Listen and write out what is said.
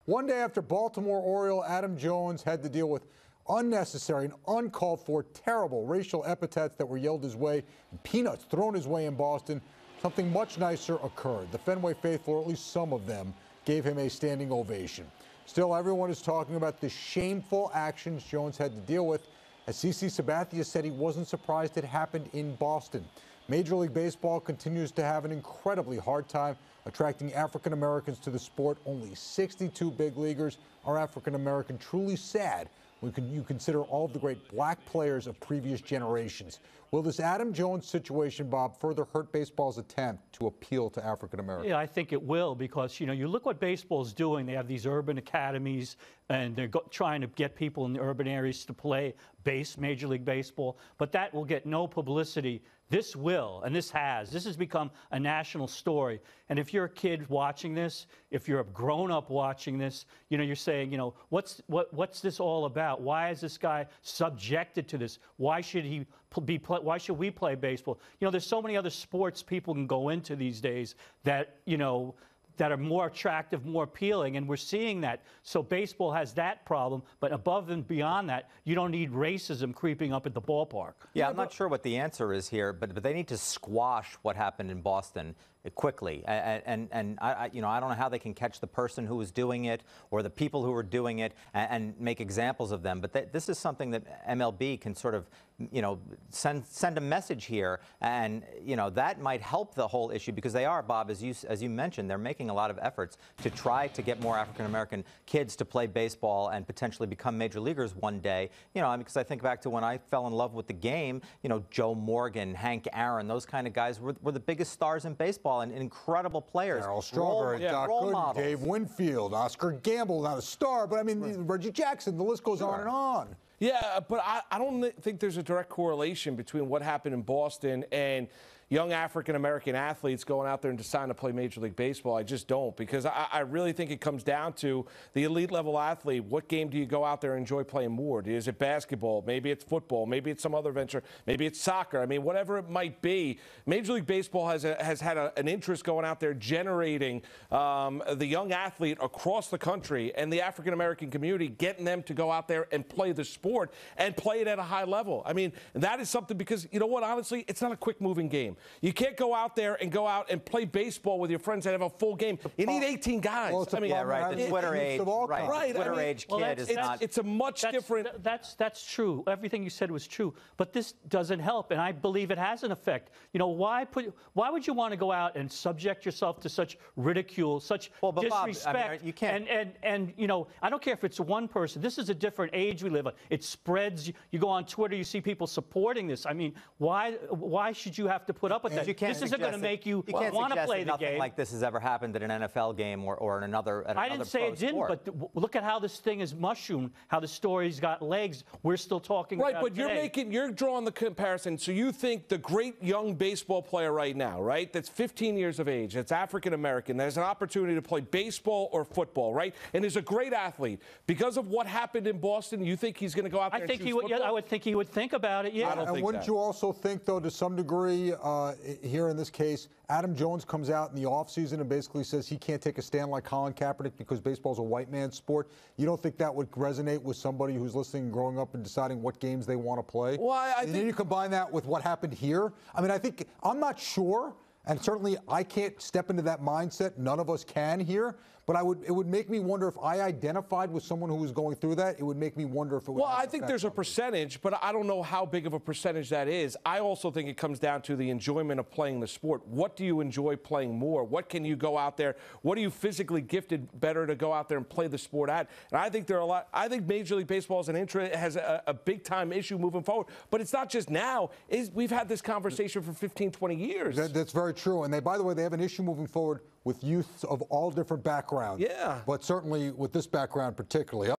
One day after Baltimore Oriole Adam Jones had to deal with unnecessary and uncalled for terrible racial epithets that were yelled his way and peanuts thrown his way in Boston, something much nicer occurred. The Fenway faithful, or at least some of them, gave him a standing ovation. Still, everyone is talking about the shameful actions Jones had to deal with. As CC Sabathia said, he wasn't surprised it happened in Boston. Major League Baseball continues to have an incredibly hard time attracting African Americans to the sport. Only 62 big leaguers are African American. Truly sad when you consider all of the great black players of previous generations. Will this Adam Jones situation, Bob, further hurt baseball's attempt to appeal to African Americans? Yeah, I think it will, because, you look what baseball's doing. They have these urban academies, and they're trying to get people in the urban areas to play Major League Baseball, but that will get no publicity. This will, and this has become a national story. And if you're a kid watching this, if you're a grown-up watching this, you're saying, what's this all about? Why is this guy subjected to this? Why should he why should we play baseball? There's so many other sports people can go into these days that, that are more attractive, more appealing, and we're seeing that. So baseball has that problem, but above and beyond that, you don't need racism creeping up at the ballpark. Yeah, I'm not sure what the answer is here, but they need to squash what happened in Boston quickly. And I don't know how they can catch the person who was doing it or the people who were doing it and make examples of them. But this is something that MLB can sort of, send a message here, and that might help the whole issue, because they are, Bob, as you mentioned, they're making a lot of efforts to try to get more African American kids to play baseball and potentially become major leaguers one day. Because I think back to when I fell in love with the game. Joe Morgan, Hank Aaron, those kind of guys were the biggest stars in baseball and incredible players. Darryl Strawberry, Doc Gooden, Dave Winfield, Oscar Gamble, not a star, but I mean, Reggie Jackson, the list goes on and on. Yeah, but I don't think there's a direct correlation between what happened in Boston and young African-American athletes going out there and deciding to play Major League Baseball. I just don't, because I really think it comes down to the elite level athlete. What game do you go out there and enjoy playing more? Is it basketball? Maybe it's football. Maybe it's some other venture. Maybe it's soccer. I mean, whatever it might be, Major League Baseball has had an interest going out there generating the young athlete across the country and the African-American community, getting them to go out there and play the sport and play it at a high level. I mean, that is something, because, honestly, it's not a quick-moving game. You can't go out there and play baseball with your friends and have a full game. You need 18 guys. Well, yeah, right. The Twitter age, right? The Twitter age kid is not. It's a much different. That's true. Everything you said was true, but this doesn't help, and I believe it has an effect. Why would you want to go out and subject yourself to such ridicule, such disrespect? Bob, I mean, you can't. And I don't care if it's one person. This is a different age we live in. It spreads. You go on Twitter, you see people supporting this. I mean, why should you have to put up with that? This isn't going to make you want to play the game. Nothing like this has ever happened at an NFL game or in another. I didn't say it didn't, but look at how this thing is mushroomed, how the story's got legs. We're still talking about it today. But you're drawing the comparison. So you think the great young baseball player right now, right, that's 15 years of age, that's African American, that has an opportunity to play baseball or football, right, and is a great athlete, because of what happened in Boston, you think he's going to go out there and choose football? I would think he would think about it. Yeah. And wouldn't you also think, though, to some degree, here in this case, Adam Jones comes out in the offseason and basically says he can't take a stand like Colin Kaepernick because baseball's a white man's sport? You don't think that would resonate with somebody who's listening and growing up and deciding what games they want to play? Well, I think then you combine that with what happened here. I mean, I'm not sure, and certainly I can't step into that mindset. None of us can here. But it would make me wonder, if I identified with someone who was going through that, it would make me wonder if it would. Well, I think there's a percentage, but I don't know how big of a percentage that is. I also think it comes down to the enjoyment of playing the sport. What do you enjoy playing more? What can you go out there? What are you physically gifted better to go out there and play the sport at? And I think I think Major League Baseball has a big time issue moving forward. But it's not just now. We've had this conversation for 15, 20 years. That's very true. And by the way, they have an issue moving forward with youths of all different backgrounds. Yeah. But certainly with this background particularly.